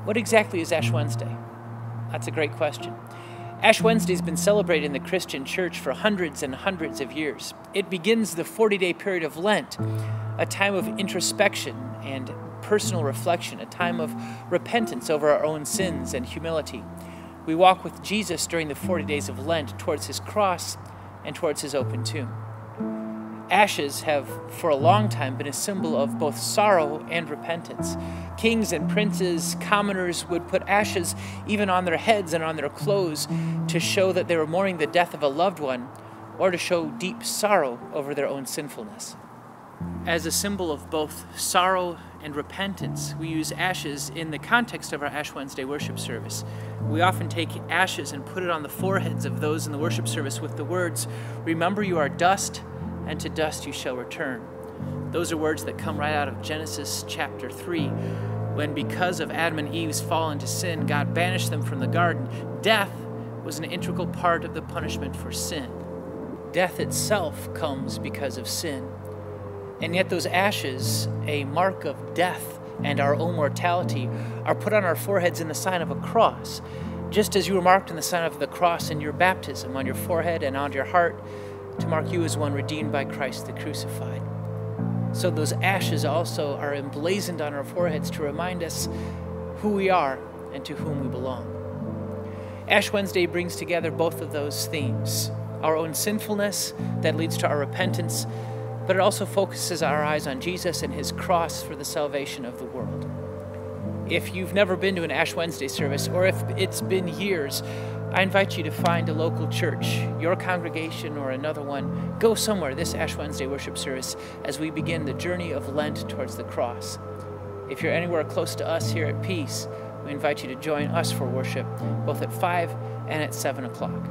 What exactly is Ash Wednesday? That's a great question. Ash Wednesday has been celebrated in the Christian church for hundreds and hundreds of years. It begins the 40-day period of Lent, a time of introspection and personal reflection, a time of repentance over our own sins and humility. We walk with Jesus during the 40 days of Lent towards his cross and towards his open tomb. Ashes have, for a long time, been a symbol of both sorrow and repentance. Kings and princes, commoners would put ashes even on their heads and on their clothes to show that they were mourning the death of a loved one or to show deep sorrow over their own sinfulness. As a symbol of both sorrow and repentance, we use ashes in the context of our Ash Wednesday worship service. We often take ashes and put it on the foreheads of those in the worship service with the words, "Remember you are dust, and to dust you shall return." Those are words that come right out of Genesis chapter 3, when because of Adam and Eve's fall into sin, God banished them from the garden. Death was an integral part of the punishment for sin. Death itself comes because of sin. And yet those ashes, a mark of death and our own mortality, are put on our foreheads in the sign of a cross, just as you were marked in the sign of the cross in your baptism, on your forehead and on your heart, to mark you as one redeemed by Christ the crucified. So those ashes also are emblazoned on our foreheads to remind us who we are and to whom we belong. Ash Wednesday brings together both of those themes, our own sinfulness that leads to our repentance, but it also focuses our eyes on Jesus and his cross for the salvation of the world. If you've never been to an Ash Wednesday service, or if it's been years, I invite you to find a local church, your congregation or another one. Go somewhere this Ash Wednesday worship service as we begin the journey of Lent towards the cross. If you're anywhere close to us here at Peace, we invite you to join us for worship, both at 5 and at 7 o'clock.